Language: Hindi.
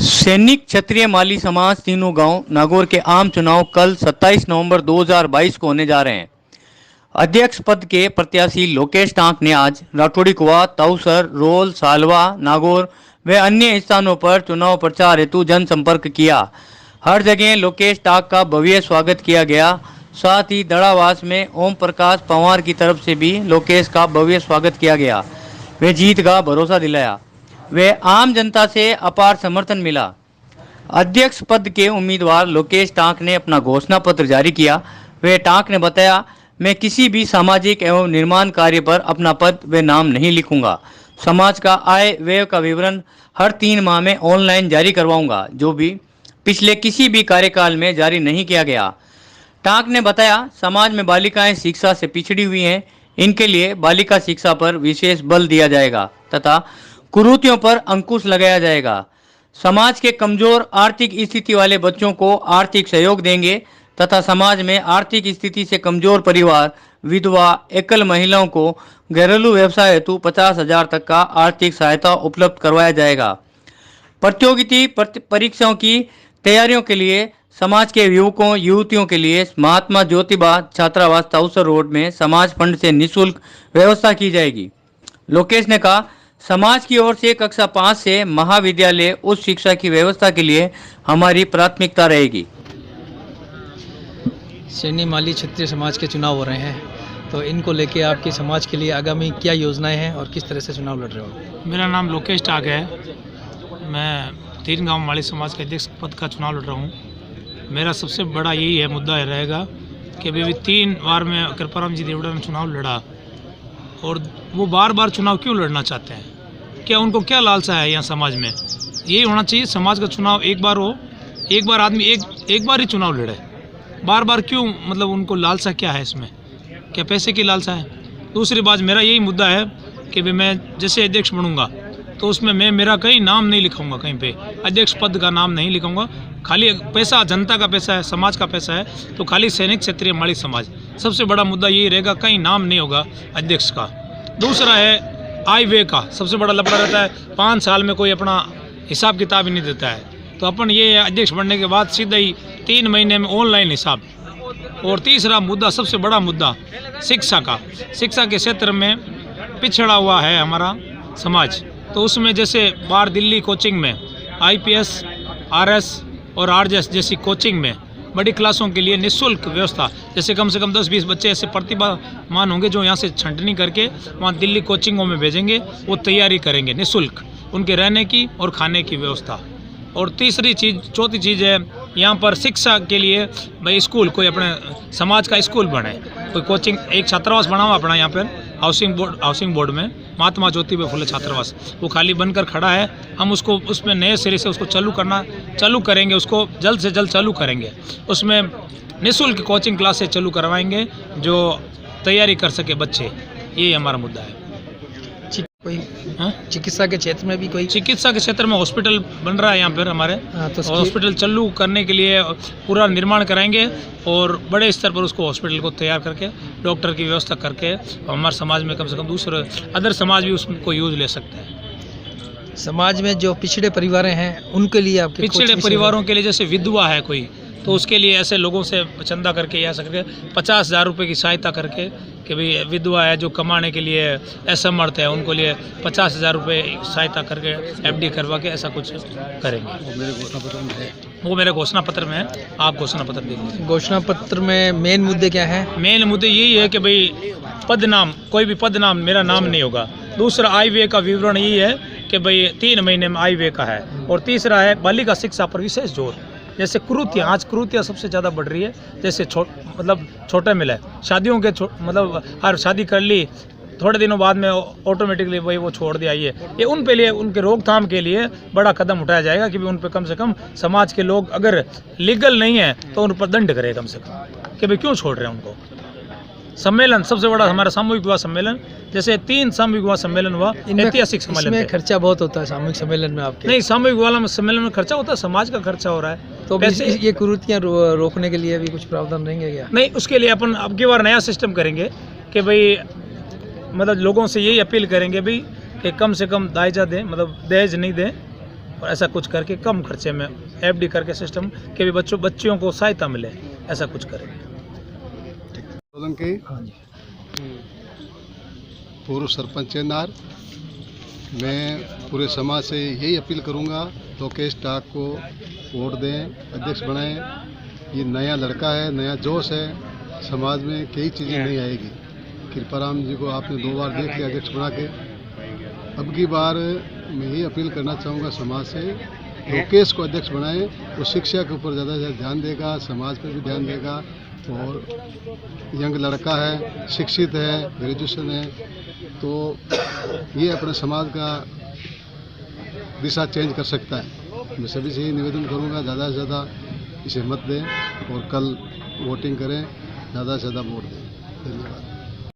सैनिक क्षत्रिय माली समाज तीनों गांव नागौर के आम चुनाव कल 27 नवंबर 2022 को होने जा रहे हैं। अध्यक्ष पद के प्रत्याशी लोकेश टांक ने आज राठौड़ी कुआ, तौसर, रोल, सालवा, नागौर व अन्य स्थानों पर चुनाव प्रचार हेतु जनसंपर्क किया। हर जगह लोकेश टांक का भव्य स्वागत किया गया। साथ ही दड़ावास में ओम प्रकाश पंवार की तरफ से भी लोकेश का भव्य स्वागत किया गया। वे जीत का भरोसा दिलाया। वे आम जनता से अपार समर्थन मिला। अध्यक्ष पद के उम्मीदवार लोकेश टांक ने अपना घोषणा पत्र जारी किया। वे टांक ने बताया, मैं किसी भी सामाजिक एवं निर्माण कार्य पर अपना पद व नाम नहीं लिखूंगा। समाज का आय व्यय का विवरण हर 3 माह में ऑनलाइन जारी करवाऊंगा, जो भी पिछले किसी भी कार्यकाल में जारी नहीं किया गया। टांक ने बताया, समाज में बालिकाएं शिक्षा से पिछड़ी हुई हैं। इनके लिए बालिका शिक्षा पर विशेष बल दिया जाएगा तथा कुरीतियों पर अंकुश लगाया जाएगा। समाज के कमजोर आर्थिक स्थिति वाले बच्चों को आर्थिक सहयोग देंगे तथा समाज में आर्थिक स्थिति से कमजोर परिवार, विधवा, एकल महिलाओं को घरेलू व्यवसाय हेतु 50,000 तक का आर्थिक सहायता उपलब्ध करवाया जाएगा। प्रतियोगिता परीक्षाओं की तैयारियों के लिए समाज के युवकों युवतियों के लिए महात्मा ज्योतिबा छात्रावास तौसर रोड में समाज फंड से निःशुल्क व्यवस्था की जाएगी। लोकेश ने कहा, समाज की ओर से कक्षा 5 से महाविद्यालय उच्च शिक्षा की व्यवस्था के लिए हमारी प्राथमिकता रहेगी। सैनी माली क्षत्रिय समाज के चुनाव हो रहे हैं, तो इनको लेके आपके समाज के लिए आगामी क्या योजनाएं हैं और किस तरह से चुनाव लड़ रहे हो? मेरा नाम लोकेश टाक है। मैं 3 गांव माली समाज के अध्यक्ष पद का चुनाव लड़ रहा हूँ। मेरा सबसे बड़ा यही है मुद्दा रहेगा कि अभी 3 बार में कृपाराम जी देवड़ा ने चुनाव लड़ा, और वो बार बार चुनाव क्यों लड़ना चाहते हैं? क्या उनको क्या लालसा है यहाँ समाज में? यही होना चाहिए, समाज का चुनाव एक बार हो, एक बार आदमी एक बार ही चुनाव लड़े। बार बार क्यों? मतलब उनको लालसा क्या है इसमें? क्या पैसे की लालसा है? दूसरी बात, मेरा यही मुद्दा है कि भाई मैं जैसे अध्यक्ष बनूंगा तो उसमें मैं मेरा कहीं नाम नहीं लिखाऊंगा, कहीं पे अध्यक्ष पद का नाम नहीं लिखाऊंगा। खाली पैसा जनता का पैसा है, समाज का पैसा है, तो खाली सैनिक क्षत्रिय माली समाज, सबसे बड़ा मुद्दा यही रहेगा, कहीं नाम नहीं होगा अध्यक्ष का। दूसरा है आय व्यय का, सबसे बड़ा लफड़ा रहता है। 5 साल में कोई अपना हिसाब किताब ही नहीं देता है, तो अपन ये अध्यक्ष बनने के बाद सीधा ही 3 महीने में ऑनलाइन हिसाब। और तीसरा मुद्दा, सबसे बड़ा मुद्दा शिक्षा का। शिक्षा के क्षेत्र में पिछड़ा हुआ है हमारा समाज, तो उसमें जैसे बाहर दिल्ली कोचिंग में IPS, RS और RJS जैसी कोचिंग में बड़ी क्लासों के लिए निःशुल्क व्यवस्था, जैसे कम से कम 10-20 बच्चे ऐसे प्रतिभावान होंगे जो यहाँ से छंटनी करके वहाँ दिल्ली कोचिंगों में भेजेंगे, वो तैयारी करेंगे निःशुल्क, उनके रहने की और खाने की व्यवस्था। और तीसरी चीज़, चौथी चीज़ है यहाँ पर शिक्षा के लिए भाई स्कूल, कोई अपने समाज का स्कूल बने, कोई कोचिंग, एक छात्रावास बना हुआ अपना यहाँ पर हाउसिंग बोर्ड में, महात्मा ज्योतिबा फुले छात्रावास, वो खाली बनकर खड़ा है। हम उसको उसमें नए सिरे से उसको चालू करेंगे, उसको जल्द से जल्द चालू करेंगे। उसमें निःशुल्क कोचिंग क्लासेस चालू करवाएंगे जो तैयारी कर सके बच्चे। यही हमारा मुद्दा है। कोई चिकित्सा के क्षेत्र में भी कोई? चिकित्सा के क्षेत्र में हॉस्पिटल बन रहा है यहाँ पर हमारे, तो हॉस्पिटल चालू करने के लिए पूरा निर्माण कराएंगे और बड़े स्तर पर उसको हॉस्पिटल को तैयार करके डॉक्टर की व्यवस्था करके हमारे समाज में कम से कम दूसरे अदर समाज भी उसको यूज ले सकते हैं। समाज में जो पिछड़े परिवार हैं उनके लिए आपके पिछड़े परिवारों के लिए, जैसे विधवा है कोई, तो उसके लिए ऐसे लोगों से चंदा करके या करके 50,000 रुपये की सहायता करके कि भाई विधवा है जो कमाने के लिए असमर्थ है, उनको लिए 50,000 रुपये सहायता करके FD करवा के ऐसा कुछ करेंगे। वो मेरे घोषणा पत्र में है, आप घोषणा पत्र देख लीजिए। घोषणा पत्र में मेन मुद्दे क्या हैं? मेन मुद्दे यही है कि भाई पद नाम, कोई भी पद नाम मेरा नाम नहीं होगा। दूसरा आय व्यय का विवरण यही है कि भाई 3 महीने में आय व्यय का है। और तीसरा है बालिका शिक्षा पर विशेष जोर, जैसे कुरीतियाँ, आज कुरीतियाँ सबसे ज़्यादा बढ़ रही है। जैसे छोटे मिले शादियों के मतलब हर शादी कर ली, थोड़े दिनों बाद में ऑटोमेटिकली वही वो छोड़ दिया। ये उन पे लिए, उनके रोकथाम के लिए बड़ा कदम उठाया जाएगा कि भाई उन पे कम से कम समाज के लोग अगर लीगल नहीं है तो उन पर दंड करे कम से कम, कि भाई क्यों छोड़ रहे हैं उनको। सम्मेलन सबसे बड़ा हमारा सामूहिक विवाह सम्मेलन, जैसे 3 सामूहिक विवाह सम्मेलन हुआ, ऐतिहासिक सम्मेलन। इसमें खर्चा बहुत होता है सामूहिक सम्मेलन में आपके? नहीं, सामूहिक विवाह सम्मेलन में खर्चा होता है, समाज का खर्चा हो रहा है। तो ये कुरीतियाँ रोकने के लिए भी कुछ प्रावधान रहेंगे क्या? नहीं, उसके लिए अपन अब की बार नया सिस्टम करेंगे कि भाई मतलब लोगों से यही अपील करेंगे भाई कि कम से कम दायजा दें, मतलब दहेज नहीं दें, और ऐसा कुछ करके कम खर्चे में FD करके सिस्टम के भी बच्चियों को सहायता मिले, ऐसा कुछ करेंगे। सोलंकी पूर्व सरपंच चेन्नार। मैं पूरे समाज से यही अपील करूंगा, लोकेश टाक को वोट दें, अध्यक्ष बनाएं। ये नया लड़का है, नया जोश है, समाज में कई चीज़ें नहीं आएगी। कृपाराम जी को आपने 2 बार देख लिया अध्यक्ष बना के। अब की बार मैं यही अपील करना चाहूँगा समाज से, लोकेश को अध्यक्ष बनाएं। वो शिक्षा के ऊपर ज़्यादा से ज़्यादा ध्यान देगा, समाज पर भी ध्यान देगा, और यंग लड़का है, शिक्षित है, ग्रेजुएशन है, तो ये अपने समाज का दिशा चेंज कर सकता है। मैं सभी से ही निवेदन करूंगा, ज़्यादा से ज़्यादा इसे मत दें और कल वोटिंग करें, ज़्यादा से ज़्यादा वोट दें। धन्यवाद।